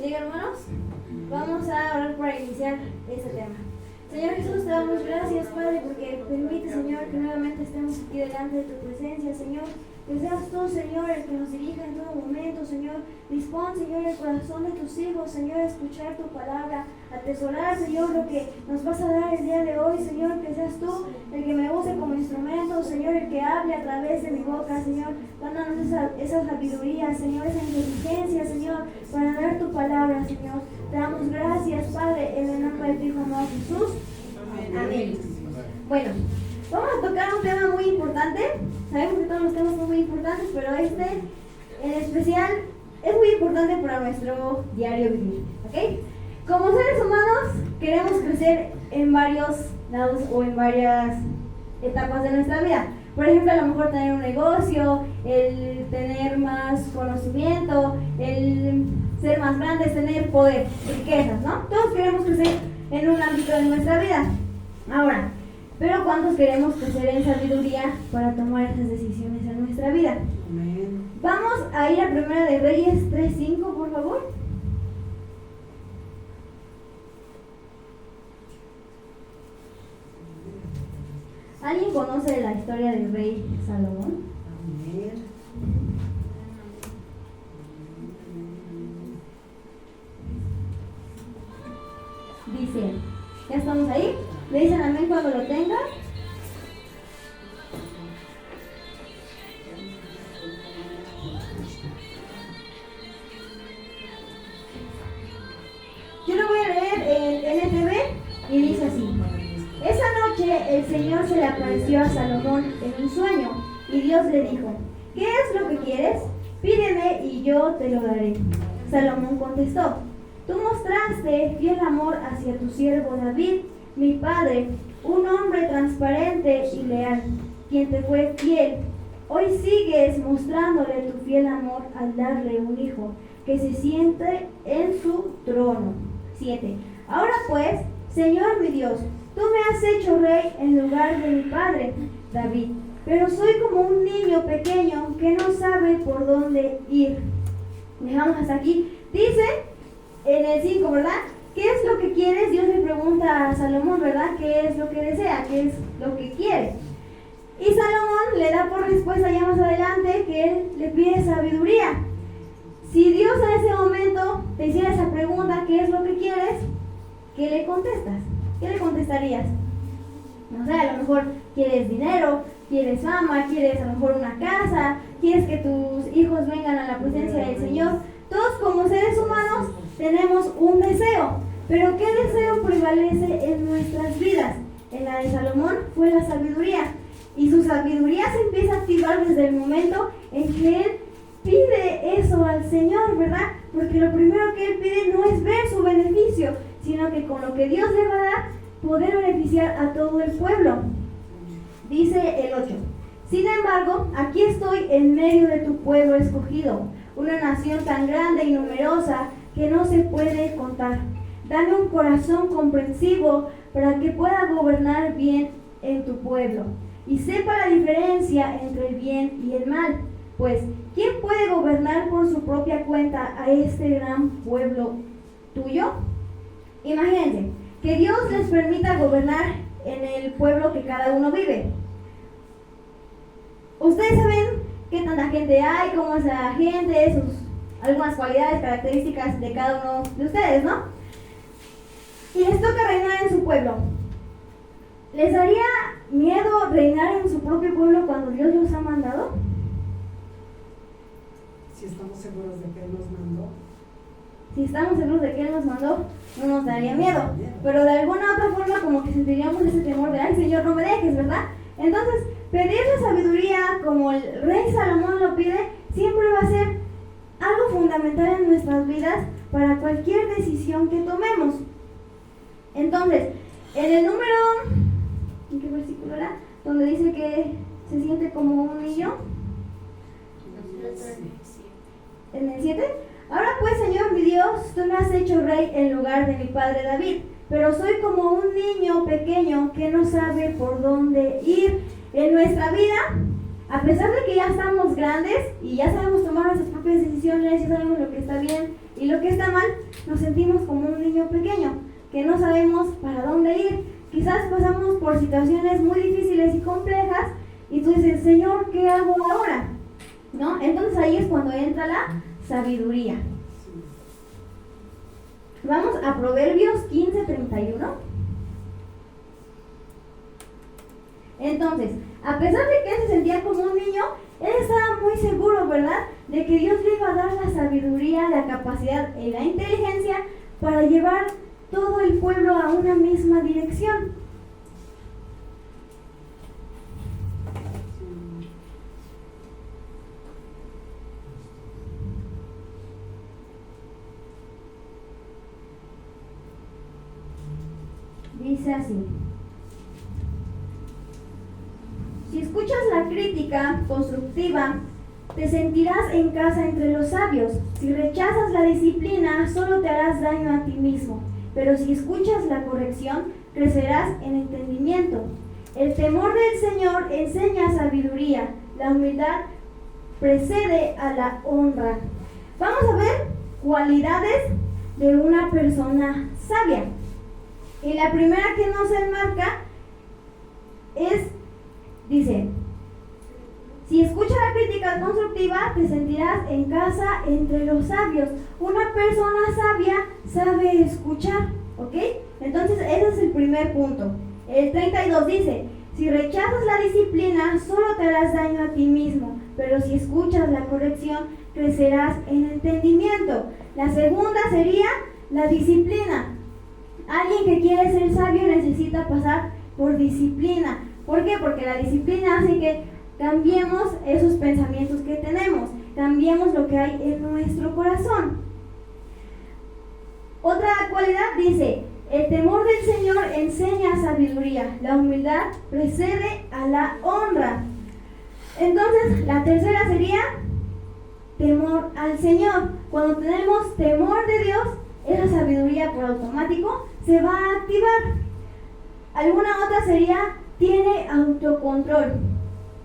bendiga, hermanos. Vamos a orar para iniciar este tema. Señor Jesús, te damos gracias, Padre, porque permite, Señor, que nuevamente estemos aquí delante de tu presencia, Señor. Que seas tú, Señor, el que nos dirija en todo momento, Señor. Dispón, Señor, el corazón de tus hijos, Señor, a escuchar tu palabra, a atesorar, Señor, lo que nos vas a dar el día de hoy, Señor. Que seas tú el que me use como instrumento, Señor, el que hable a través de mi boca, Señor. Dándonos esa sabiduría, Señor, esa inteligencia, Señor, para dar tu palabra, Señor. Te damos gracias, Padre, en el nombre de tu Hijo amado Jesús. Amén. Bueno, vamos a tocar un tema muy importante. Sabemos que todos los temas son muy importantes, pero este en especial es muy importante para nuestro diario vivir, ¿ok? Como seres humanos queremos crecer en varios lados o en varias etapas de nuestra vida. Por ejemplo, a lo mejor tener un negocio, el tener más conocimiento, el ser más grandes, tener poder, riquezas, ¿no? Todos queremos crecer en un ámbito de nuestra vida. Ahora, pero ¿cuántos queremos crecer en sabiduría para tomar esas decisiones en nuestra vida? Amén. Vamos a ir a Primera de Reyes 3:5, por favor. ¿Alguien conoce la historia del rey Salomón? Amén. Dice, ¿ya estamos ahí? ¿Le dicen amén cuando lo tengan? Yo lo voy a leer en NTV y dice así. Esa noche el Señor se le apareció a Salomón en un sueño y Dios le dijo, ¿qué es lo que quieres? Pídeme y yo te lo daré. Salomón contestó, tú mostraste fiel amor hacia tu siervo David, mi padre, un hombre transparente y leal, quien te fue fiel. Hoy sigues mostrándole tu fiel amor al darle un hijo que se siente en su trono. 7. Ahora pues, Señor mi Dios, tú me has hecho rey en lugar de mi padre, David, pero soy como un niño pequeño que no sabe por dónde ir. Dejamos hasta aquí. Dice en el 5, ¿verdad? ¿Qué es lo que quieres? Dios le pregunta a Salomón, ¿verdad? ¿Qué es lo que desea? ¿Qué es lo que quiere? Y Salomón le da por respuesta ya más adelante que él le pide sabiduría. Si Dios en ese momento te hiciera esa pregunta, ¿qué es lo que quieres? ¿Qué le contestas? ¿Qué le contestarías? No sé, a lo mejor quieres dinero, quieres fama, quieres a lo mejor una casa, quieres que tus hijos vengan a la presencia del Señor. Todos como seres humanos tenemos un deseo, pero ¿qué deseo prevalece en nuestras vidas? En la de Salomón fue la sabiduría, y su sabiduría se empieza a activar desde el momento en que él pide eso al Señor, ¿verdad? Porque lo primero que él pide no es ver su beneficio, sino que con lo que Dios le va a dar, poder beneficiar a todo el pueblo. Dice el 8, sin embargo, aquí estoy en medio de tu pueblo escogido, una nación tan grande y numerosa que no se puede contar. Dame un corazón comprensivo para que pueda gobernar bien en tu pueblo y sepa la diferencia entre el bien y el mal. Pues, ¿quién puede gobernar por su propia cuenta a este gran pueblo tuyo? Imagínense que Dios les permita gobernar en el pueblo que cada uno vive. Ustedes saben qué tanta gente hay, cómo es la gente, algunas cualidades, características de cada uno de ustedes, ¿no? Y les toca reinar en su pueblo. ¿Les daría miedo reinar en su propio pueblo cuando Dios los ha mandado? Si estamos seguros de que Él nos mandó. Si estamos seguros de que Él nos mandó, no nos daría miedo. Pero de alguna otra forma como que sentiríamos ese temor de, ay Señor, no me dejes, ¿verdad? Entonces, pedir la sabiduría como el rey Salomón lo pide, siempre va a ser algo fundamental en nuestras vidas para cualquier decisión que tomemos. Entonces, en el número, ¿en qué versículo era? Donde dice que se siente como un niño. En el 7. Ahora pues, Señor mi Dios, tú me has hecho rey en lugar de mi padre David, pero soy como un niño pequeño que no sabe por dónde ir. En nuestra vida, a pesar de que ya estamos grandes y ya sabemos tomar nuestras propias decisiones, ya sabemos lo que está bien y Y lo que está mal, nos sentimos como un niño pequeño, que no sabemos para dónde ir. Quizás pasamos por situaciones muy difíciles y complejas y tú dices, Señor, ¿qué hago ahora? ¿No? Entonces ahí es cuando entra la sabiduría. Vamos a Proverbios 15:31. Entonces, a pesar de que él se sentía como un niño, él estaba muy seguro, ¿verdad?, de que Dios le iba a dar la sabiduría, la capacidad y la inteligencia para llevar todo el pueblo a una misma dirección. Dice así: si escuchas la crítica constructiva, te sentirás en casa entre los sabios. Si rechazas la disciplina, solo te harás daño a ti mismo. Pero si escuchas la corrección, crecerás en entendimiento. El temor del Señor enseña sabiduría. La humildad precede a la honra. Vamos a ver cualidades de una persona sabia. Y la primera que nos enmarca dice, si escuchas la crítica constructiva, te sentirás en casa entre los sabios. Una persona sabia sabe escuchar, ¿ok? Entonces ese es el primer punto. El 32 dice, si rechazas la disciplina, solo te harás daño a ti mismo, pero si escuchas la corrección, crecerás en entendimiento. La segunda sería la disciplina. Alguien que quiere ser sabio necesita pasar por disciplina. ¿Por qué? Porque la disciplina hace que cambiemos esos pensamientos que tenemos, cambiemos lo que hay en nuestro corazón. Otra cualidad dice, el temor del Señor enseña sabiduría, la humildad precede a la honra. Entonces, la tercera sería temor al Señor. Cuando tenemos temor de Dios, esa sabiduría por automático se va a activar. Alguna otra sería, tiene autocontrol.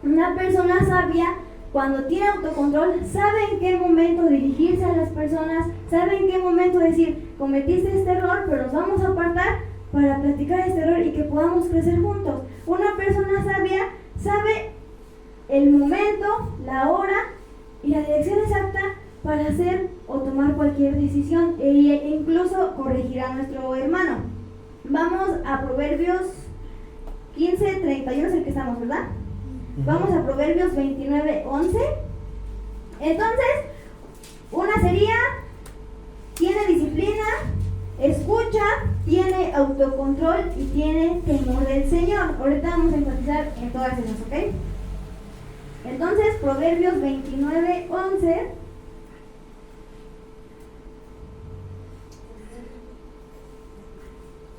Una persona sabia, cuando tiene autocontrol, sabe en qué momento dirigirse a las personas, sabe en qué momento decir, cometiste este error, pero nos vamos a apartar para platicar este error y que podamos crecer juntos. Una persona sabia sabe el momento, la hora y la dirección exacta para hacer o tomar cualquier decisión e incluso corregir a nuestro hermano. Vamos a Proverbios 15:31, es el que estamos, ¿verdad? Vamos a Proverbios 29:11. Entonces, una sería, tiene disciplina, escucha, tiene autocontrol y tiene temor del Señor. Ahorita vamos a enfatizar en todas esas, ¿ok? Entonces, Proverbios 29:11.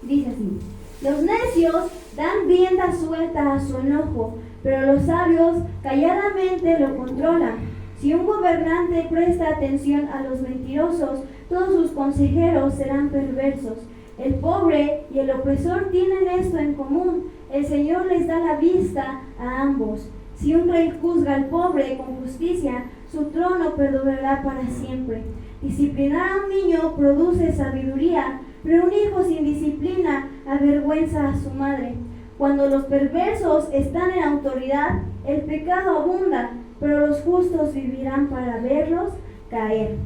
Dice así, los necios dan rienda suelta a su enojo, pero los sabios calladamente lo controlan. Si un gobernante presta atención a los mentirosos, todos sus consejeros serán perversos. El pobre y el opresor tienen esto en común, el Señor les da la vista a ambos. Si un rey juzga al pobre con justicia, su trono perdurará para siempre. Disciplinar a un niño produce sabiduría, pero un hijo sin disciplina avergüenza a su madre. Cuando los perversos están en autoridad, el pecado abunda, pero los justos vivirán para verlos caer.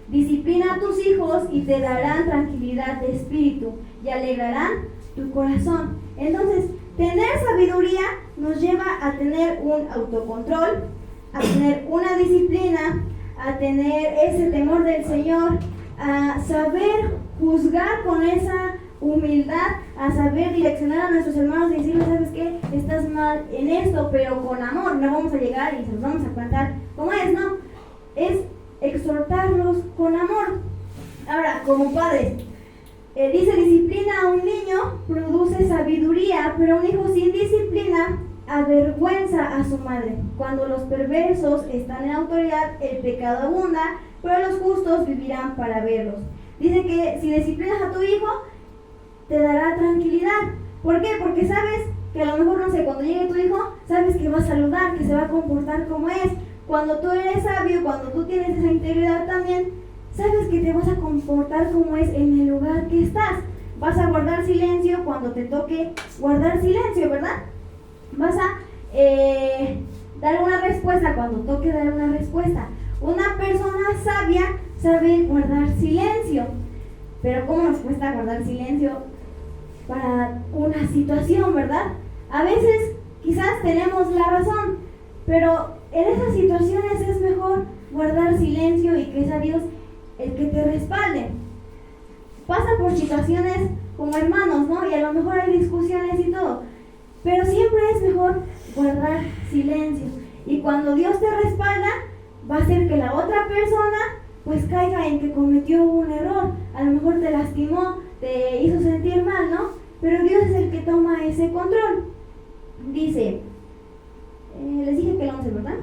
Disciplina a tus hijos y te darán tranquilidad de espíritu y alegrarán tu corazón. Entonces, tener sabiduría nos lleva a tener un autocontrol, a tener una disciplina, a tener ese temor del Señor, a saber juzgar con esa humildad, a saber direccionar a nuestros hermanos y decirles, ¿sabes qué? Estás mal en esto, pero con amor. No vamos a llegar y se los vamos a plantar como es, ¿no? Es exhortarlos con amor. Ahora, como padres, dice, disciplina a un niño produce sabiduría, pero un hijo sin disciplina avergüenza a su madre. Cuando los perversos están en autoridad, el pecado abunda, pero los justos vivirán para verlos. Dice que si disciplinas a tu hijo, te dará tranquilidad. ¿Por qué? Porque sabes que a lo mejor, no sé, cuando llegue tu hijo, sabes que va a saludar, que se va a comportar como es. Cuando tú eres sabio, cuando tú tienes esa integridad también, sabes que te vas a comportar como es en el lugar que estás. Vas a guardar silencio cuando te toque guardar silencio, ¿verdad? Vas a dar una respuesta cuando toque dar una respuesta. Una persona sabia sabe guardar silencio. Pero ¿cómo nos cuesta guardar silencio para una situación, verdad? A veces quizás tenemos la razón, pero en esas situaciones es mejor guardar silencio y que sea Dios el que te respalde. Pasa por situaciones como hermanos, ¿no? Y a lo mejor hay discusiones y todo, pero siempre es mejor guardar silencio. Y cuando Dios te respalda, va a hacer que la otra persona pues caiga en que cometió un error. A lo mejor te lastimó, te hizo sentir mal, ¿no? Pero Dios es el que toma ese control. Dice, les dije que el 11, ¿verdad?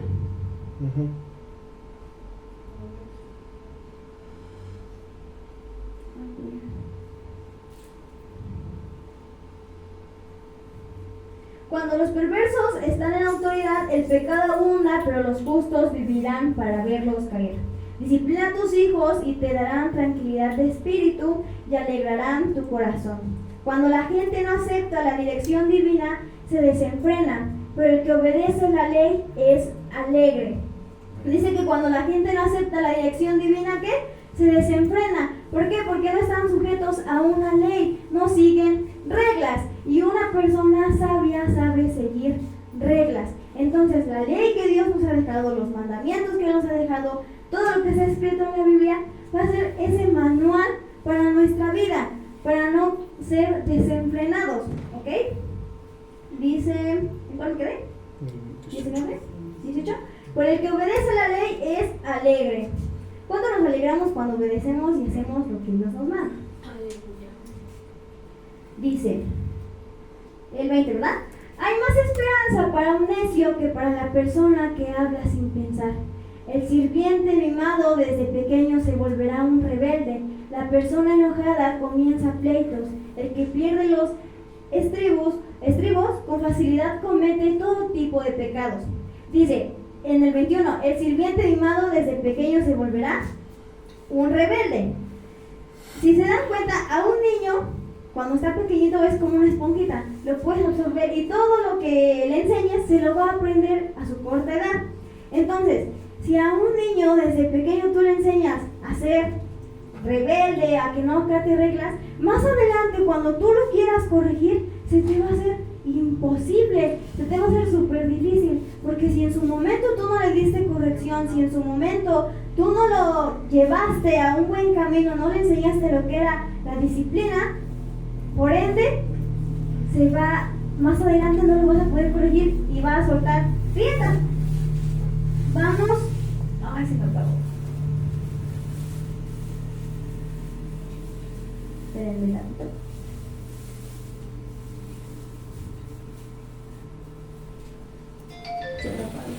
Cuando los perversos están en autoridad, el pecado abunda, pero los justos vivirán para verlos caer. Disciplina a tus hijos y te darán tranquilidad de espíritu y alegrarán tu corazón. Cuando la gente no acepta la dirección divina, se desenfrena, pero el que obedece la ley es alegre. Dice que cuando la gente no acepta la dirección divina, ¿qué? Se desenfrena. ¿Por qué? Porque no están sujetos a una ley, no siguen reglas. Y una persona sabia sabe seguir reglas. Entonces, la ley que Dios nos ha dejado, los mandamientos que nos ha dejado, todo lo que está escrito en la Biblia, va a ser ese manual para nuestra vida, para no ser desenfrenados, ¿ok? Dice, ¿en cuál me quedé? 19, 18. Por el que obedece la ley es alegre. ¿Cuánto nos alegramos cuando obedecemos y hacemos lo que Dios nos manda? Aleluya. Dice, el 20, ¿verdad? Hay más esperanza para un necio que para la persona que habla sin pensar. El sirviente mimado desde pequeño se volverá un rebelde. La persona enojada comienza pleitos. El que pierde los estribos con facilidad comete todo tipo de pecados. Dice en el 21, el sirviente mimado desde pequeño se volverá un rebelde. Si se dan cuenta, a un niño cuando está pequeñito es como una esponjita, lo puedes absorber y todo lo que le enseñes se lo va a aprender a su corta edad. Entonces, si a un niño desde pequeño tú le enseñas a ser rebelde, a que no acate reglas, más adelante cuando tú lo quieras corregir, se te va a hacer imposible, se te va a hacer súper difícil, porque si en su momento tú no le diste corrección, si en su momento tú no lo llevaste a un buen camino, no le enseñaste lo que era la disciplina, por ende, más adelante no lo vas a poder corregir y va a soltar fiestas. Vamos. Ay, se me apagó. Espérenme un ratito. Se me apagó.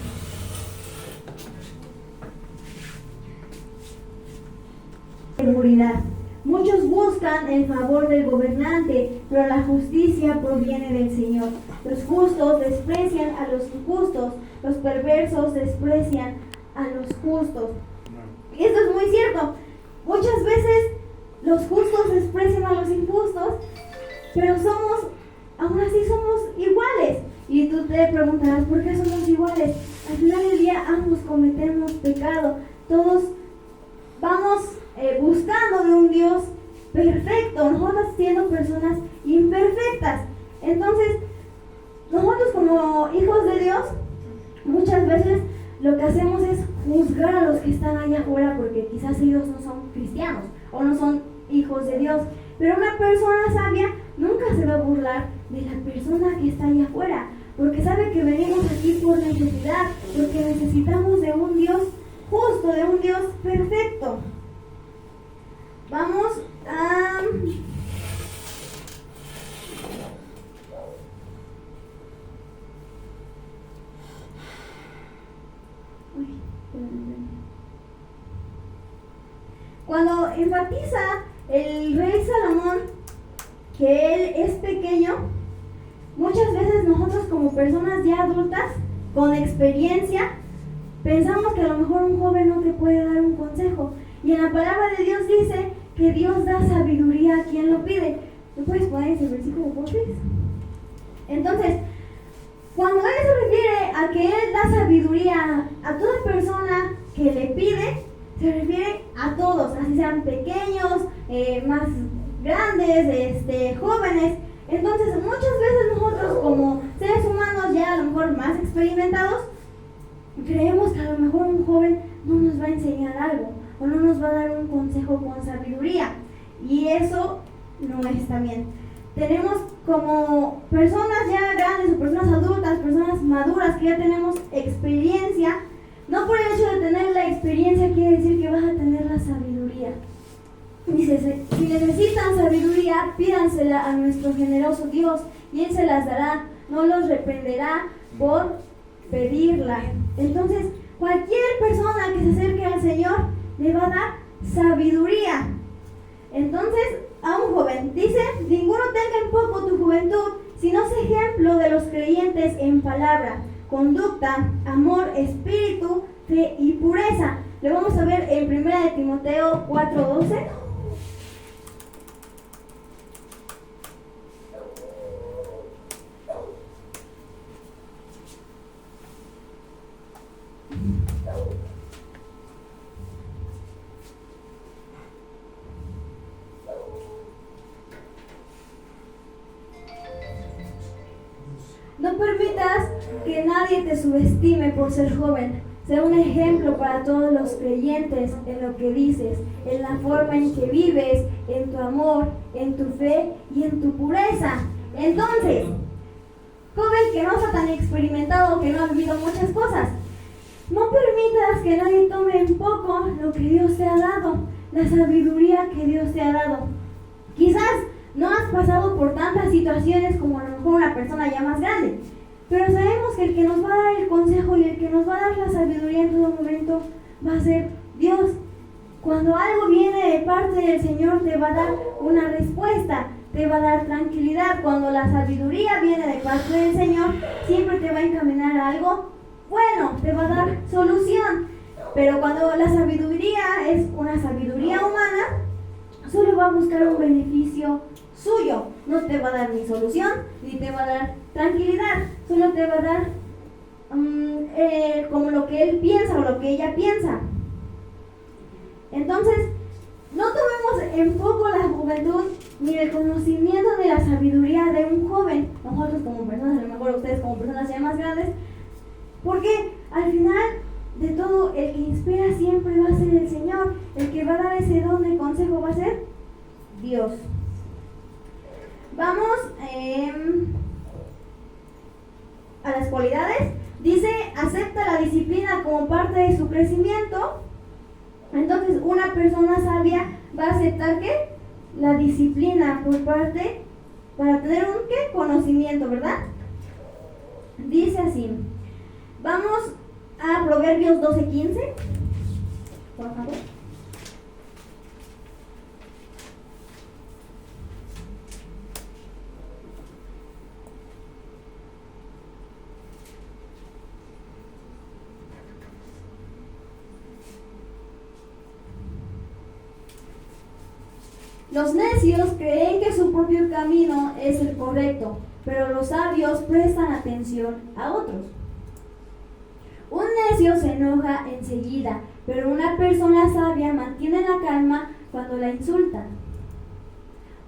Seguridad. Muchos buscan el favor del gobernante, pero la justicia proviene del Señor. Los justos desprecian a los injustos, los perversos desprecian a los justos. Y esto es muy cierto. Muchas veces los justos desprecian a los injustos, pero aún así somos iguales. Y tú te preguntarás, ¿por qué somos iguales? Al final del día ambos cometemos pecado. Todos vamos buscando de un Dios perfecto, nosotros siendo personas imperfectas. Entonces, nosotros como hijos de Dios, muchas veces lo que hacemos es juzgar a los que están allá afuera porque quizás ellos no son cristianos o no son hijos de Dios. Pero una persona sabia nunca se va a burlar de la persona que está allá afuera, porque sabe que venimos aquí por necesidad, porque necesitamos de un Dios justo, de un Dios perfecto. Vamos a... Cuando enfatiza el rey Salomón que él es pequeño, muchas veces nosotros como personas ya adultas, con experiencia, pensamos que a lo mejor un joven no te puede dar un consejo. Y en la palabra de Dios dice que Dios da sabiduría a quien lo pide. ¿Me puedes poner ese versículo, por favor? Entonces, cuando Él se refiere a que Él da sabiduría a toda persona que le pide, se refiere a todos, así sean pequeños, más grandes, jóvenes. Entonces, muchas veces nosotros como seres humanos ya a lo mejor más experimentados, creemos que a lo mejor un joven no nos va a enseñar algo o no nos va a dar un consejo con sabiduría. Y eso no está bien. Tenemos como personas ya grandes o personas adultas, personas maduras que ya tenemos experiencia. No por el hecho de tener la experiencia quiere decir que vas a tener la sabiduría. Dice, si necesitan sabiduría, pídansela a nuestro generoso Dios y Él se las dará, no los reprenderá por pedirla. Entonces, cualquier persona que se acerque al Señor le va a dar sabiduría. Entonces, a un joven, dice, ninguno tenga en poco tu juventud, sino sé ejemplo de los creyentes en palabra, conducta, amor, espíritu, fe y pureza. Lo vamos a ver en 1 Timoteo 4:12. No permitas que nadie te subestime por ser joven. Sé un ejemplo para todos los creyentes en lo que dices, en la forma en que vives, en tu amor, en tu fe y en tu pureza. Entonces, joven que no está tan experimentado, que no ha vivido muchas cosas, no permitas que nadie tome en poco lo que Dios te ha dado, la sabiduría que Dios te ha dado. Quizás no has pasado por tantas situaciones como a lo mejor una persona ya más grande, pero sabemos que el que nos va a dar el consejo y el que nos va a dar la sabiduría en todo momento va a ser Dios. Cuando algo viene de parte del Señor te va a dar una respuesta, te va a dar tranquilidad. Cuando la sabiduría viene de parte del Señor, siempre te va a encaminar a algo bueno, te va a dar solución. Pero cuando la sabiduría es una sabiduría humana, solo va a buscar un beneficio suyo. No te va a dar ni solución, ni te va a dar tranquilidad. Solo te va a dar como lo que él piensa o lo que ella piensa. Entonces, no tomemos en poco la juventud, ni el conocimiento ni la sabiduría de un joven. Nosotros como personas, a lo mejor ustedes como personas ya más grandes, porque al final de todo, el que inspira siempre va a ser el Señor. El que va a dar ese don de consejo va a ser Dios. Vamos a las cualidades. Dice, acepta la disciplina como parte de su crecimiento. Entonces, una persona sabia va a aceptar ¿qué? La disciplina por parte, para tener un ¿qué? Conocimiento, ¿verdad? Dice así. Vamos a Proverbios 12:15. Por favor. Los necios creen que su propio camino es el correcto, pero los sabios prestan atención a otros. Un necio se enoja enseguida, pero una persona sabia mantiene la calma cuando la insultan.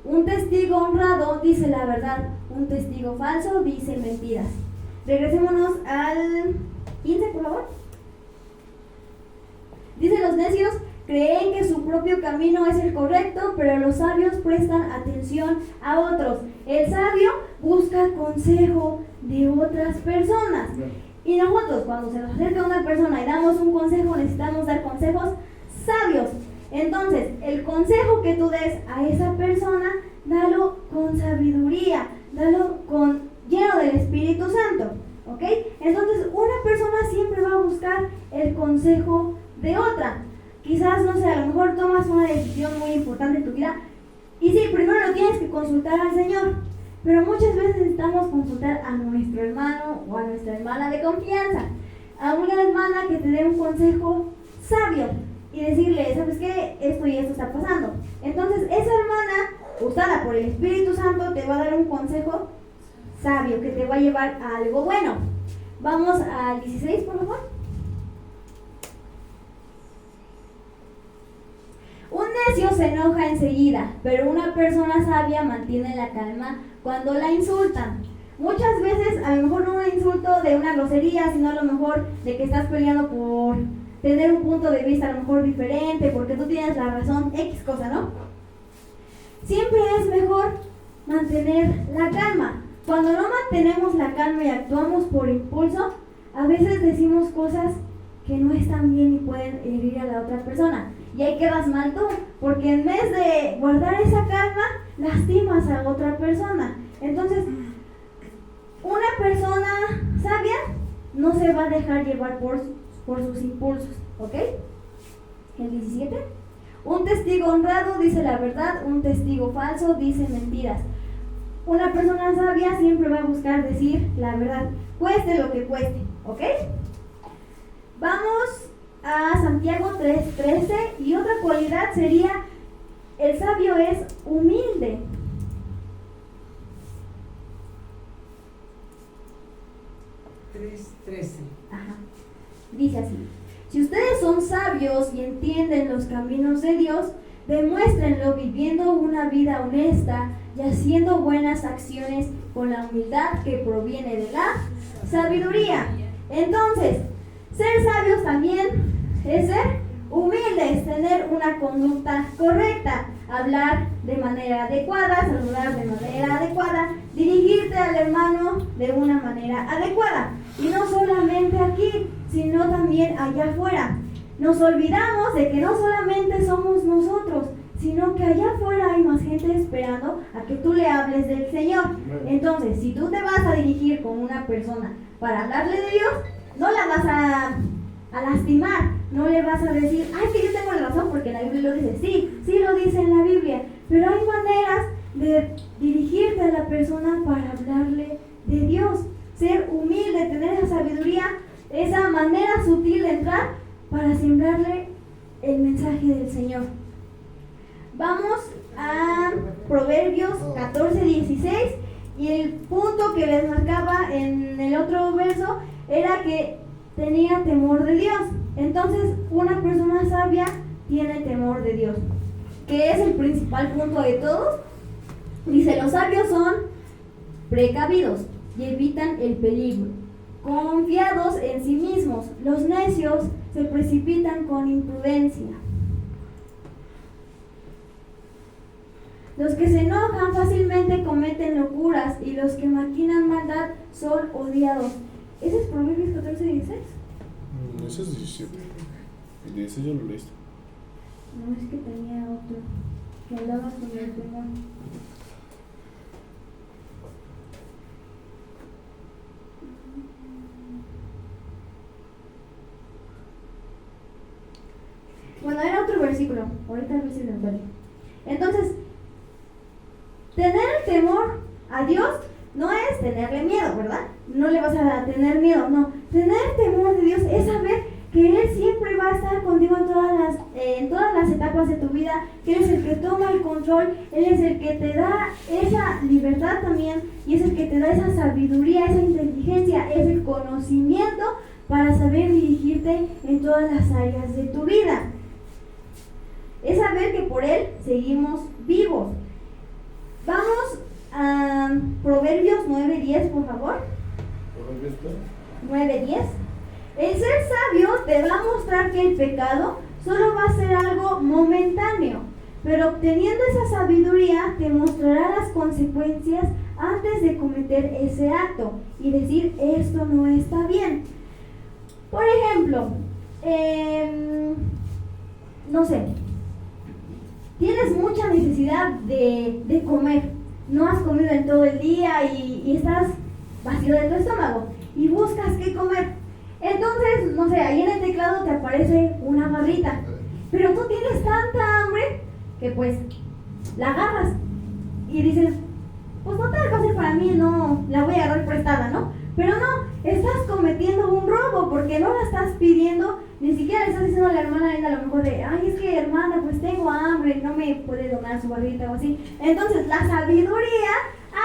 Un testigo honrado dice la verdad, un testigo falso dice mentiras. Regresémonos al 15, por favor. Dice, los necios creen que su propio camino es el correcto, pero los sabios prestan atención a otros. El sabio busca consejo de otras personas. Y nosotros, cuando se nos acerca una persona y damos un consejo, necesitamos dar consejos sabios. Entonces, el consejo que tú des a esa persona, dalo con sabiduría, dalo lleno del Espíritu Santo, ¿ok? Entonces, una persona siempre va a buscar el consejo de otra. Quizás, no sé, a lo mejor tomas una decisión muy importante en tu vida y sí, primero lo tienes que consultar al Señor, pero muchas veces necesitamos consultar a nuestro hermano o a nuestra hermana de confianza, a una hermana que te dé un consejo sabio. y decirle, ¿sabes qué? Esto y esto está pasando. Entonces esa hermana, usada por el Espíritu Santo, te va a dar un consejo sabio que te va a llevar a algo bueno. Vamos al 16, por favor. Un necio se enoja enseguida, pero una persona sabia mantiene la calma cuando la insultan. Muchas veces, a lo mejor no un insulto de una grosería, sino a lo mejor de que estás peleando por tener un punto de vista a lo mejor diferente, porque tú tienes la razón, X cosa, ¿no? Siempre es mejor mantener la calma. Cuando no mantenemos la calma y actuamos por impulso, a veces decimos cosas que no están bien y pueden herir a la otra persona. Y ahí quedas mal tú, porque en vez de guardar esa calma, lastimas a otra persona. Entonces, una persona sabia no se va a dejar llevar por sus impulsos, ¿ok? El 17. Un testigo honrado dice la verdad, un testigo falso dice mentiras. Una persona sabia siempre va a buscar decir la verdad, cueste lo que cueste, ¿ok? Vamos a Santiago 3:13 y otra cualidad sería, el sabio es humilde. Ajá. Dice así: si ustedes son sabios y entienden los caminos de Dios, demuéstrenlo viviendo una vida honesta y haciendo buenas acciones con la humildad que proviene de la sabiduría. Entonces, ser sabios también es ser humildes, tener una conducta correcta, hablar de manera adecuada, saludar de manera adecuada, dirigirte al hermano de una manera adecuada. Y no solamente aquí, sino también allá afuera. Nos olvidamos de que no solamente somos nosotros, sino que allá afuera hay más gente esperando a que tú le hables del Señor. Entonces, si tú te vas a dirigir con una persona para hablarle de Dios, no la vas a lastimar, no le vas a decir, ay, que yo tengo la razón porque la Biblia lo dice. Sí lo dice en la Biblia, pero hay maneras de dirigirte a la persona para hablarle de Dios. Ser humilde, tener esa sabiduría, esa manera sutil de entrar para sembrarle el mensaje del Señor. Vamos a Proverbios 14:16 y el punto que les marcaba en el otro verso era que tenía temor de Dios. Entonces, una persona sabia tiene temor de Dios, que es el principal punto de todos. Dice, los sabios son precavidos y evitan el peligro, confiados en sí mismos. Los necios se precipitan con imprudencia. Los que se enojan fácilmente cometen locuras y los que maquinan maldad son odiados. ¿Ese es Proverbios 14:16? Ese es 17. El 16 ya lo leíste. No, es que tenía otro que hablaba sobre el temor. Bueno, era otro versículo. Ahorita a ver si lo encuentro. Entonces, tener el temor a Dios no es tenerle miedo, ¿verdad? No le vas a tener miedo, no. Tener temor de Dios es saber que Él siempre va a estar contigo en todas las etapas de tu vida, que Él es el que toma el control, Él es el que te da esa libertad también, y es el que te da esa sabiduría, esa inteligencia, ese conocimiento para saber dirigirte en todas las áreas de tu vida. Es saber que por Él seguimos vivos. Vamos a Proverbios 9:10, por favor. ¿Proverbios qué? 9:10. El ser sabio te va a mostrar que el pecado solo va a ser algo momentáneo, pero obteniendo esa sabiduría te mostrará las consecuencias antes de cometer ese acto y decir, esto no está bien. Por ejemplo, no sé, tienes mucha necesidad de comer, no has comido en todo el día y estás vacío de tu estómago y buscas qué comer. Entonces, no sé, ahí en el teclado te aparece una barrita, pero tú tienes tanta hambre que pues la agarras y dices, pues no te va a ser para mí, no, la voy a agarrar prestada, ¿no? Pero no, estás cometiendo un robo porque no la estás pidiendo, ni siquiera le estás diciendo a la hermana Linda a lo mejor de, ay, es que hermana, pues tengo hambre, no me puede donar su barrita o así. Entonces la sabiduría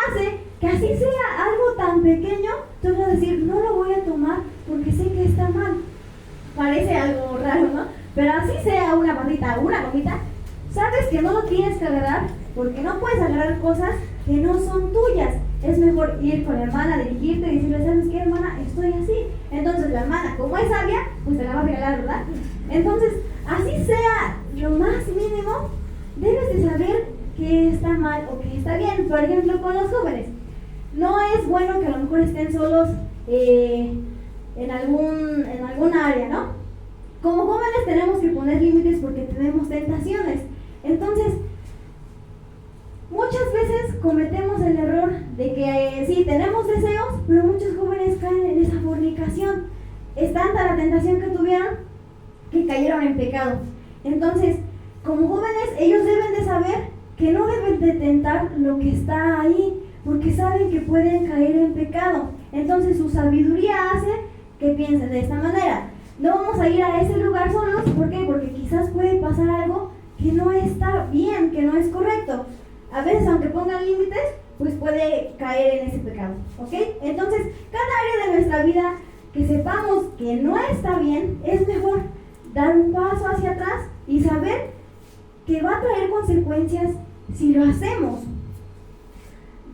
hace que así sea algo tan pequeño, tú vas a decir, no lo voy a tomar porque sé que está mal. Parece algo raro, ¿no? Pero así sea una barrita o una gomita, sabes que no lo tienes que agarrar porque no puedes agarrar cosas que no son tuyas. Es mejor ir con la hermana, dirigirte y decirle, ¿sabes qué, hermana? Estoy así. Entonces la hermana, como es sabia, pues te la va a regalar, ¿verdad? Entonces, así sea lo más mínimo, debes de saber que está mal o que está bien. Por ejemplo, con los jóvenes. No es bueno que a lo mejor estén solos en alguna área, ¿no? Como jóvenes tenemos que poner límites porque tenemos tentaciones. Entonces, muchas veces cometemos el error de que sí, tenemos deseos, pero muchos jóvenes caen en esa fornicación. Es tanta la tentación que tuvieron que cayeron en pecado. Entonces, como jóvenes, ellos deben de saber que no deben de tentar lo que está ahí, porque saben que pueden caer en pecado. Entonces, su sabiduría hace que piensen de esta manera. No vamos a ir a ese lugar solos, ¿por qué? Porque quizás puede pasar algo que no está bien, que no es correcto. A veces, aunque pongan límites, pues puede caer en ese pecado, ¿ok? Entonces, cada área de nuestra vida que sepamos que no está bien, es mejor dar un paso hacia atrás y saber que va a traer consecuencias si lo hacemos.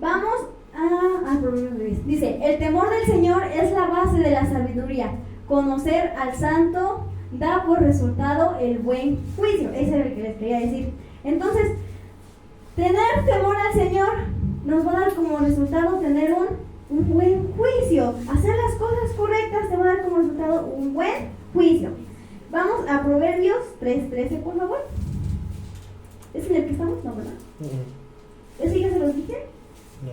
Vamos a Proverbios 10. Dice, el temor del Señor es la base de la sabiduría. Conocer al santo da por resultado el buen juicio. Ese es el que les quería decir. Entonces, tener temor al Señor nos va a dar como resultado tener un buen juicio. Hacer las cosas correctas te va a dar como resultado un buen juicio. Vamos a Proverbios 3:13, por favor. ¿Es en el que estamos? No, ¿verdad? ¿Ese ya se los dije? No.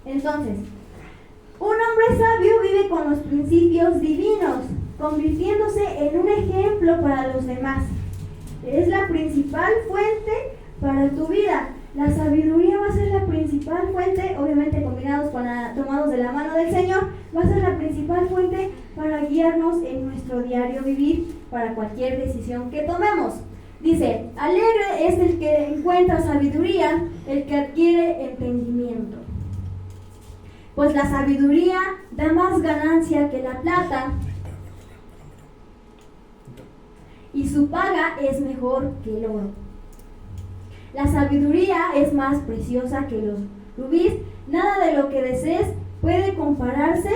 Entonces, un hombre sabio vive con los principios divinos, convirtiéndose en un ejemplo para los demás. Es la principal fuente para tu vida. La sabiduría va a ser la principal fuente, obviamente tomados de la mano del Señor, va a ser la principal fuente para guiarnos en nuestro diario vivir, para cualquier decisión que tomemos. Dice, alegre es el que encuentra sabiduría, el que adquiere entendimiento. Pues la sabiduría da más ganancia que la plata, y su paga es mejor que el oro. La sabiduría es más preciosa que los rubíes, nada de lo que desees puede compararse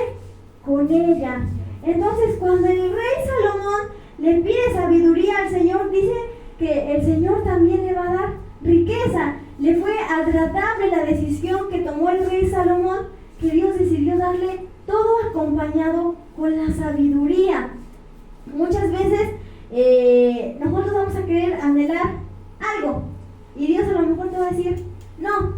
con ella. Entonces, cuando el rey Salomón le pide sabiduría al Señor, dice que el Señor también le va a dar riqueza. Le fue agradable la decisión que tomó el rey Salomón, que Dios decidió darle todo acompañado con la sabiduría. Muchas veces nosotros vamos a querer anhelar algo y Dios a lo mejor te va a decir no.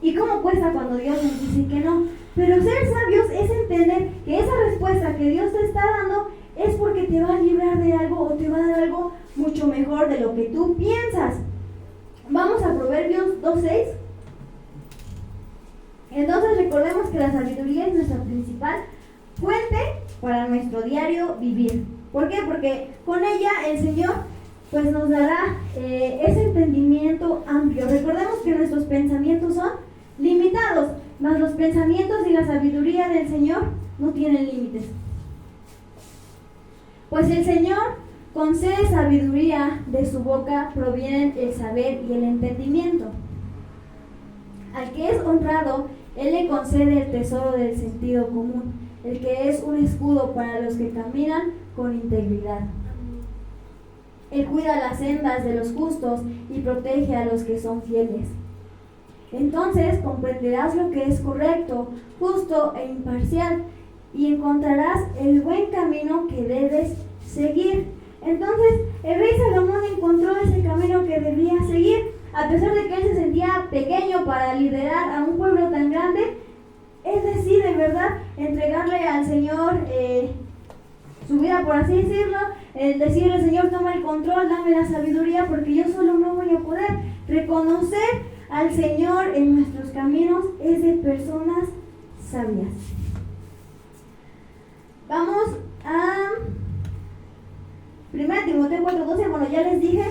¿Y cómo cuesta cuando Dios nos dice que no? Pero ser sabios es entender que esa respuesta que Dios te está dando es porque te va a librar de algo o te va a dar algo mucho mejor de lo que tú piensas. Vamos a Proverbios 2:6. Entonces recordemos que la sabiduría es nuestra principal fuente para nuestro diario vivir. ¿Por qué? Porque con ella el Señor pues nos dará ese entendimiento amplio. Recordemos que nuestros pensamientos son limitados, mas los pensamientos y la sabiduría del Señor no tienen límites. Pues el Señor concede sabiduría, de su boca provienen el saber y el entendimiento. Al que es honrado, Él le concede el tesoro del sentido común, el que es un escudo para los que caminan con integridad. Él cuida las sendas de los justos y protege a los que son fieles. Entonces comprenderás lo que es correcto, justo e imparcial, y encontrarás el buen camino que debes seguir. Entonces el rey Salomón encontró ese camino que debía seguir. A pesar de que él se sentía pequeño para liderar a un pueblo tan grande, él decide, ¿verdad?, entregarle al Señor su vida, por así decirlo, decirle, Señor, toma el control, dame la sabiduría, porque yo solo no voy a poder. Reconocer al Señor en nuestros caminos es de personas sabias. Vamos a 1 Timoteo 4:12. Bueno, ya les dije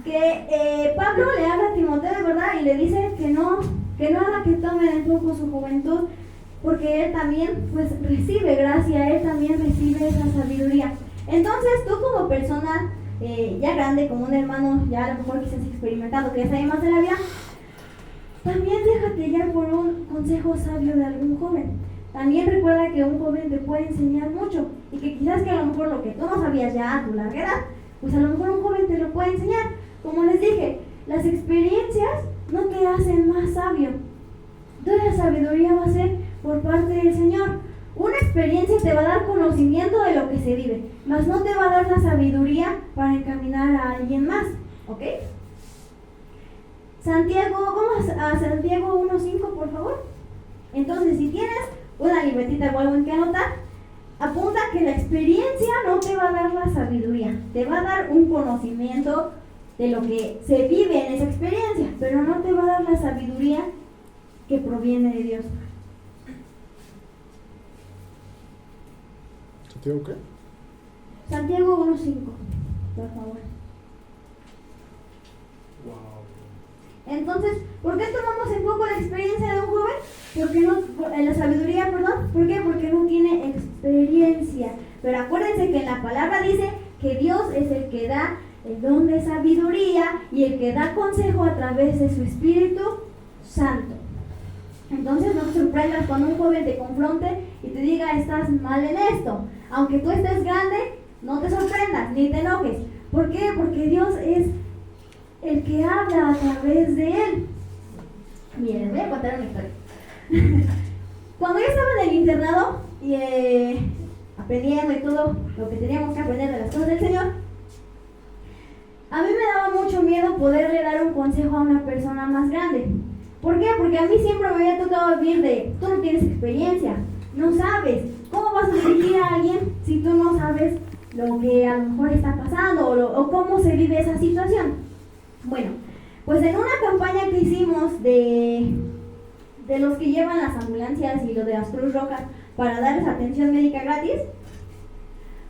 que Pablo le habla a Timoteo de verdad y le dice que no haga que tomen en poco su juventud, porque él también pues recibe gracia, él también recibe esa sabiduría. Entonces tú como persona ya grande, como un hermano ya a lo mejor quizás experimentado, que ya sabe más de la vida, también déjate guiar por un consejo sabio de algún joven. También recuerda que un joven te puede enseñar mucho y que quizás que a lo mejor lo que tú no sabías ya a tu larga edad, pues a lo mejor un joven te lo puede enseñar. Como les dije, las experiencias no te hacen más sabio. Toda la sabiduría va a ser por parte del Señor. Una experiencia te va a dar conocimiento de lo que se vive, mas no te va a dar la sabiduría para encaminar a alguien más, ¿ok? Santiago, vamos a Santiago 1:5, por favor. Entonces, si tienes una libretita o algo en que anotar, apunta que la experiencia no te va a dar la sabiduría, te va a dar un conocimiento de lo que se vive en esa experiencia, pero no te va a dar la sabiduría que proviene de Dios. ¿Santiago qué? Santiago 1:5, por favor. Wow. Entonces, ¿por qué tomamos en poco la experiencia de un joven? Porque no, la sabiduría, perdón. ¿Por qué? Porque no tiene experiencia. Pero acuérdense que en la palabra dice que Dios es el que da el don de sabiduría y el que da consejo a través de su Espíritu Santo. Entonces no te sorprendas cuando un joven te confronte y te diga estás mal en esto. Aunque tú estés grande, no te sorprendas ni te enojes. ¿Por qué? Porque Dios es el que habla a través de él. Miren, les voy a contar una historia. Cuando yo estaba en el internado y aprendiendo y todo lo que teníamos que aprender de las cosas del Señor, a mí me daba mucho miedo poderle dar un consejo a una persona más grande. ¿Por qué? Porque a mí siempre me había tocado vivir de, tú no tienes experiencia, no sabes, ¿cómo vas a dirigir a alguien si tú no sabes lo que a lo mejor está pasando o cómo se vive esa situación? Bueno, pues en una campaña que hicimos de los que llevan las ambulancias y los de las Cruz Rojas para darles atención médica gratis,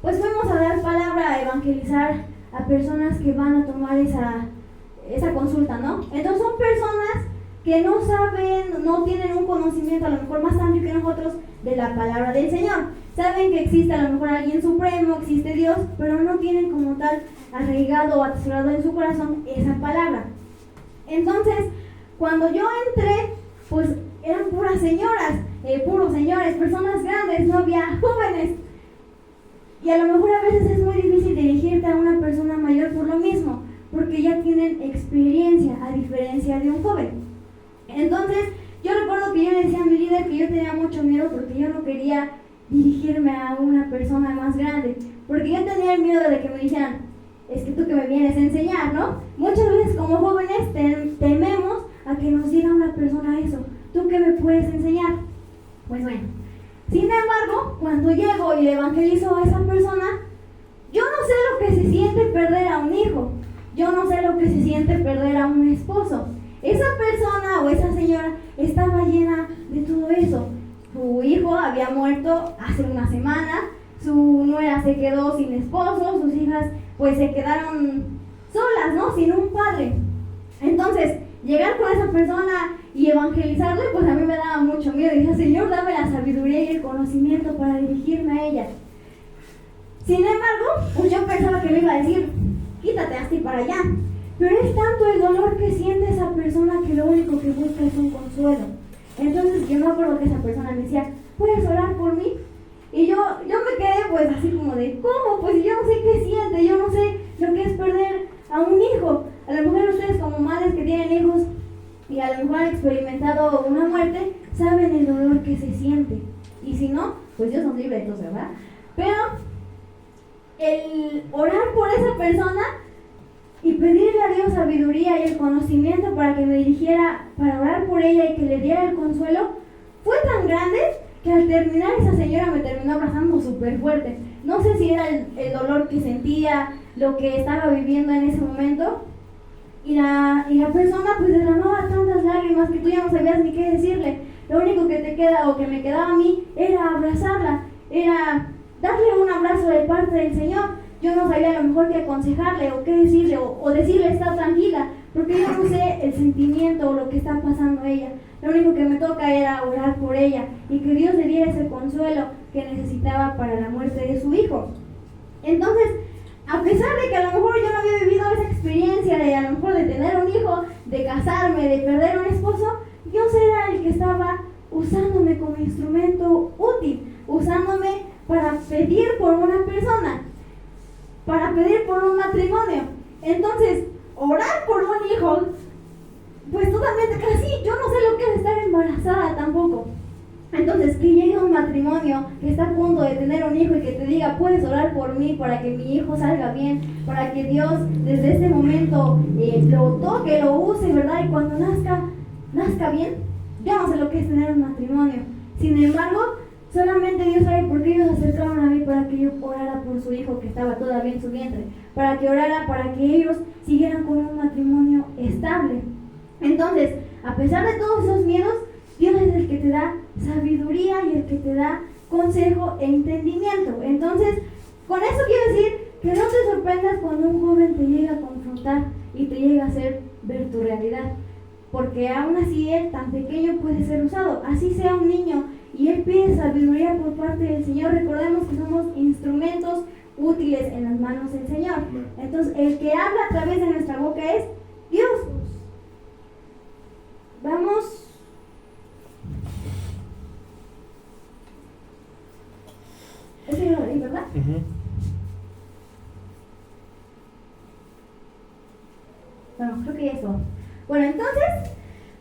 pues fuimos a dar palabra, a evangelizar a personas que van a tomar esa consulta, ¿no? Entonces son personas que no saben, no tienen un conocimiento a lo mejor más amplio que nosotros de la palabra del Señor. Saben que existe a lo mejor alguien supremo, existe Dios, pero no tienen como tal arraigado o atesorado en su corazón esa palabra. Entonces, cuando yo entré, pues eran puras señoras, puros señores, personas grandes, no había jóvenes. Y a lo mejor a veces es muy difícil dirigirte a una persona mayor por lo mismo, porque ya tienen experiencia, a diferencia de un joven. Entonces, yo recuerdo que yo le decía a mi líder que yo tenía mucho miedo porque yo no quería dirigirme a una persona más grande, porque yo tenía el miedo de que me dijeran, es que tú que me vienes a enseñar, ¿no? Muchas veces como jóvenes tememos a que nos diga una persona eso, ¿tú qué me puedes enseñar? Pues bueno, sin embargo, cuando llego y le evangelizo a esa persona, yo no sé lo que se siente perder a un hijo, yo no sé lo que se siente perder a un esposo. Esa persona o esa señora estaba llena de todo eso. Su hijo había muerto hace una semana, su nuera se quedó sin esposo, sus hijas pues se quedaron solas, ¿no? Sin un padre. Entonces, llegar con esa persona y evangelizarle, pues a mí me daba mucho miedo. Y dije, Señor, dame la sabiduría y el conocimiento para dirigirme a ella. Sin embargo, pues yo pensaba que me iba a decir, quítate así para allá. Pero es tanto el dolor que siente esa persona que lo único que busca es un consuelo. Entonces yo me acuerdo que esa persona me decía, ¿puedes orar por mí? Y yo me quedé pues así como de, ¿cómo? Pues yo no sé qué siente, yo no sé lo que es perder a un hijo. A lo mejor ustedes como madres que tienen hijos y a lo mejor han experimentado una muerte, saben el dolor que se siente. Y si no, pues Dios nos libre de todos, ¿verdad? Pero el orar por esa persona y pedirle a Dios sabiduría y el conocimiento para que me dirigiera, para orar por ella y que le diera el consuelo, fue tan grande que al terminar esa señora me terminó abrazando súper fuerte. No sé si era el dolor que sentía, lo que estaba viviendo en ese momento, Y la persona pues derramaba tantas lágrimas que tú ya no sabías ni qué decirle. Lo único que te queda o que me quedaba a mí era abrazarla, era darle un abrazo de parte del Señor. Yo no sabía a lo mejor qué aconsejarle o qué decirle o decirle está tranquila, porque yo no sé el sentimiento o lo que está pasando ella. Lo único que me toca era orar por ella y que Dios le diera ese consuelo que necesitaba para la muerte de su hijo. Entonces, a pesar de que a lo mejor yo no había vivido esa experiencia de a lo mejor de tener un hijo, de casarme, de perder un esposo, Dios era el que estaba usándome como instrumento útil, usándome para pedir por una persona, para pedir por un matrimonio. Entonces, orar por un hijo, pues totalmente casi, yo no sé lo que es estar embarazada tampoco. Entonces, que llegue un matrimonio que está a punto de tener un hijo y que te diga, puedes orar por mí para que mi hijo salga bien, para que Dios desde este momento lo toque, lo use, ¿verdad? Y cuando nazca bien, yo no sé lo que es tener un matrimonio. Sin embargo, solamente Dios sabe por qué ellos se acercaron a mí para que yo orara por su hijo que estaba todavía en su vientre, para que orara para que ellos siguieran con un matrimonio estable. Entonces, a pesar de todos esos miedos, Dios es el que te da sabiduría y el que te da consejo e entendimiento. Entonces, con eso quiero decir que no te sorprendas cuando un joven te llega a confrontar y te llega a hacer ver tu realidad, porque aún así él tan pequeño puede ser usado, así sea un niño y él pide sabiduría por parte del Señor. Recordemos que somos instrumentos útiles en las manos del Señor. Entonces, el que habla a través de nuestra boca es Dios. Vamos. Eso yo lo leí, ¿verdad? Bueno, creo que ya es todo. Bueno, entonces,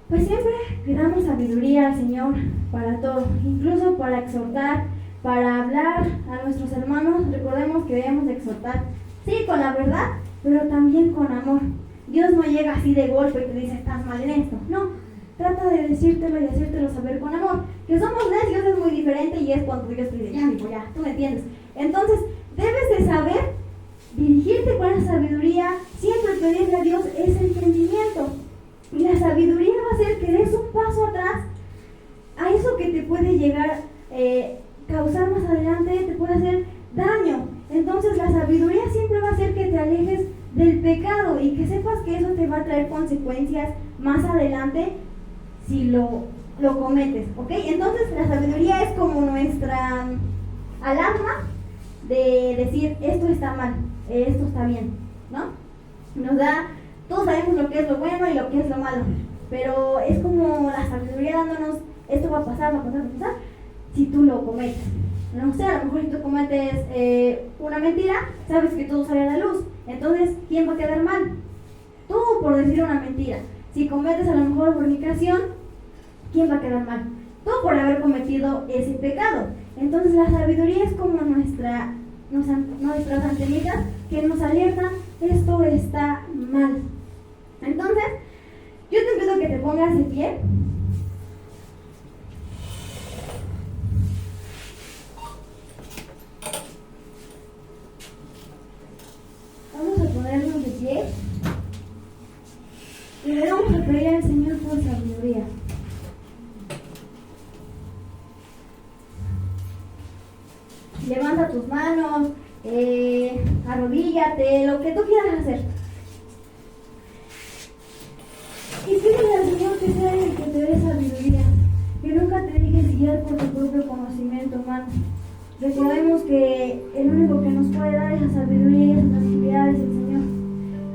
pues siempre pidamos sabiduría al Señor para todo, incluso para exhortar, para hablar a nuestros hermanos. Recordemos que debemos de exhortar, sí, con la verdad, pero también con amor. Dios no llega así de golpe y te dice, estás mal en esto. No, trata de decírtelo y hacértelo saber con amor. Que somos necios es muy diferente y es cuando Dios te dice, ya, hijo, ya, tú me entiendes. Entonces, debes de saber dirigirte con la sabiduría, siempre pedirle a Dios ese entendimiento. Y la sabiduría va a hacer que des un paso atrás a eso que te puede llegar causar más adelante, te puede hacer daño. Entonces la sabiduría siempre va a hacer que te alejes del pecado y que sepas que eso te va a traer consecuencias más adelante si lo cometes, ¿ok? Entonces la sabiduría es como nuestra alarma de decir, esto está mal, esto está bien, ¿no? Nos da, todos sabemos lo que es lo bueno y lo que es lo malo, pero es como la sabiduría dándonos, esto va a pasar, si tú lo cometes. No sé, a lo mejor si tú cometes una mentira, sabes que todo sale a la luz. Entonces, ¿quién va a quedar mal? Tú, por decir una mentira. Si cometes a lo mejor fornicación, ¿quién va a quedar mal? Tú, por haber cometido ese pecado. Entonces, la sabiduría es como nuestras antenitas que nos alertan, esto está mal. Entonces, yo te pido que te pongas de pie. Vamos a ponernos de pie y le vamos a pedir al Señor por sabiduría. Levanta tus manos, arrodíllate, lo que tú quieras hacer. Y pídele al Señor que sea el que te dé sabiduría, que nunca te dejes guiar por tu propio conocimiento humano. Recordemos que el único que nos puede dar esa sabiduría y esa tranquilidad es el Señor.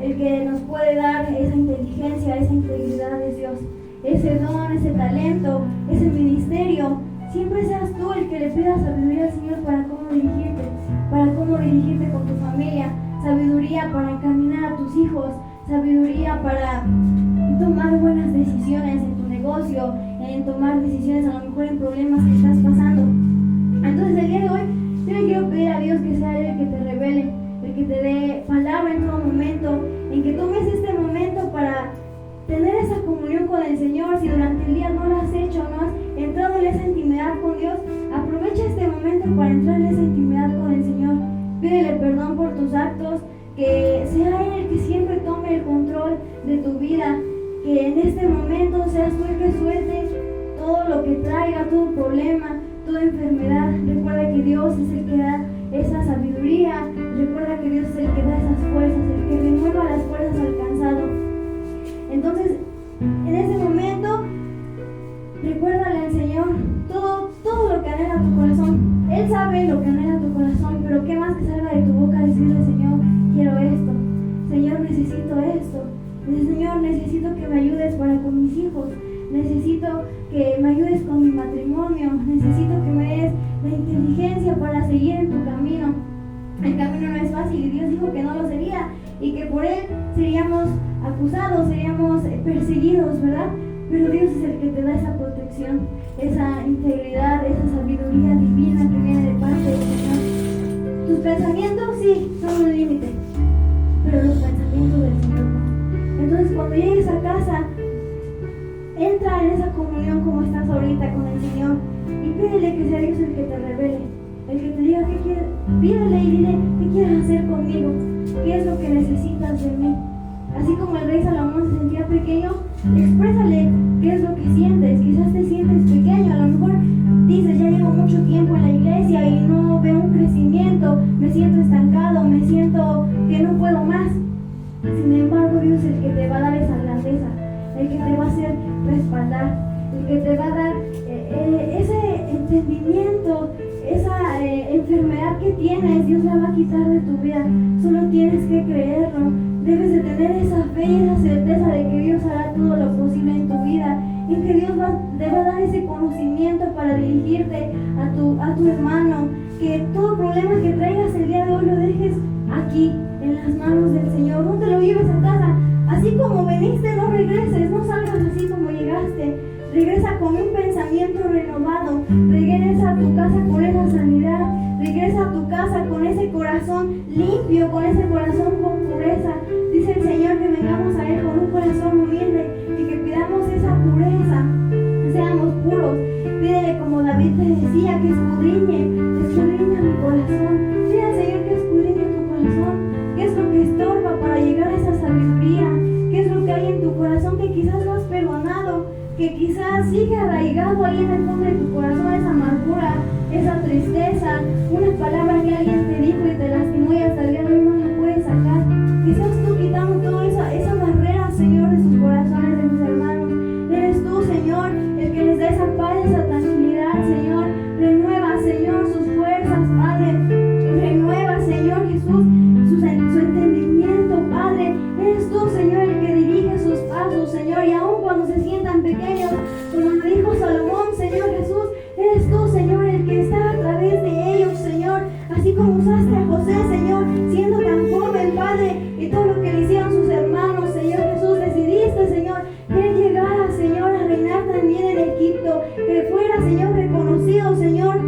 El que nos puede dar esa inteligencia, esa integridad es Dios. Ese don, ese talento, ese ministerio, siempre seas tú el que le pidas sabiduría al Señor para cómo dirigirte con tu familia, sabiduría para encaminar a tus hijos, sabiduría para tomar buenas decisiones en tu negocio, en tomar decisiones a lo mejor en problemas que estás pasando. Entonces el día de hoy yo le quiero pedir a Dios que sea Él el que te revele, el que te dé palabra en todo momento, en que tomes este momento para tener esa comunión con el Señor. Si durante el día no lo has hecho, no has entrado en esa intimidad con Dios, aprovecha este momento para entrar en esa intimidad con el Señor. Pídele perdón por tus actos, que sea Él el que siempre tome el control de tu vida, que en este momento seas tú el que suelte todo lo que traiga, todo problema, toda enfermedad. Recuerda que Dios es el que da esa sabiduría, recuerda que Dios es el que da esas fuerzas, el que renueva las fuerzas al cansado. Entonces, en ese momento, recuérdale al Señor todo lo que anhela tu corazón. Él sabe lo que anhela tu corazón, pero qué más que salga de tu boca decirle: Señor, quiero esto, Señor, necesito esto, Señor, necesito que me ayudes para con mis hijos, necesito que me ayudes con mi matrimonio, necesito que me des la inteligencia para seguir en tu camino. El camino no es fácil y Dios dijo que no lo sería y que por él seríamos acusados, seríamos perseguidos, ¿verdad? Pero Dios es el que te da esa protección, esa integridad, esa sabiduría divina que viene de parte del Señor. Tus pensamientos sí son un límite, pero los pensamientos del Señor no. Entonces cuando llegues a casa, entra en esa comunión como estás ahorita con el Señor y pídele que sea Dios el que te revele, el que te diga qué quieres. Pídele y dile: ¿qué quieres hacer conmigo? ¿Qué es lo que necesitas de mí? Así como el rey Salomón se sentía pequeño, exprésale qué es lo que sientes. Quizás te sientes pequeño, a lo mejor dices: ya llevo mucho tiempo en la iglesia y no veo un crecimiento, me siento estancado, me siento que no puedo más. Sin embargo, Dios es el que te va a dar esa grandeza, el que te va a hacer respaldar, el que te va a dar ese entendimiento, esa enfermedad que tienes. Dios la va a quitar de tu vida, solo tienes que creerlo. Debes de tener esa fe y esa certeza de que Dios hará todo lo posible en tu vida, en que Dios te va a dar ese conocimiento para dirigirte a tu hermano, que todo problema que traigas el día de hoy lo dejes aquí, en las manos del Señor. No te lo lleves a casa, así como veniste, no regreses, no salgas así como llegaste. Regresa con un pensamiento renovado, regresa a tu casa con esa sanidad, regresa a tu casa con ese corazón limpio, con ese corazón con pureza. Dice el Señor que vengamos a Él con un corazón humilde y que pidamos esa pureza, seamos puros. Pídele, como David te decía, que escudriñe mi corazón. Pide al Señor que escudriñe tu corazón. ¿Qué es lo que estorba para llegar a esa sabiduría? ¿Qué es lo que hay en tu corazón que quizás no has perdonado? Que quizás sigue arraigado ahí en el fondo de tu corazón, esa amargura, esa tristeza, una palabra que alguien te dijo y te lastimó y hasta el día de hoy no la puedes sacar. Quizás tú quitando toda esa barrera, Señor, de sus corazones, de mis hermanos. Eres tú, Señor, el que les da esa paz, esa tranquilidad, Señor. Renueva, Señor, sus fuerzas, Padre. Renueva, Señor Jesús, su entendimiento, Padre. Eres tú, Señor, el que dirige sus pasos, Señor, y aun cuando se sientan pequeños, como lo dijo Salomón, Señor Jesús, eres tú, Señor, el que está a través de ellos, Señor, así como usaste a José, Señor, siendo tan joven, Padre, y todo lo que le hicieron sus hermanos, Señor Jesús, decidiste, Señor, que él llegara, Señor, a reinar también en Egipto, que fuera, Señor, reconocido, Señor,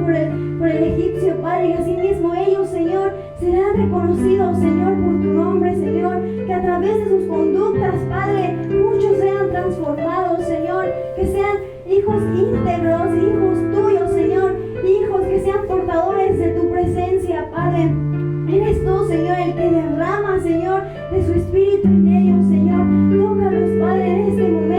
por el egipcio, Padre, y así mismo ellos, Señor, serán reconocidos, Señor, por tu nombre, Señor, que a través de sus conductas, Padre, muchos sean transformados, Señor, que sean hijos íntegros, hijos tuyos, Señor, hijos que sean portadores de tu presencia, Padre. Eres tú, Señor, el que derrama, Señor, de su espíritu en ellos, Señor. Tócalos, Padre, en este momento.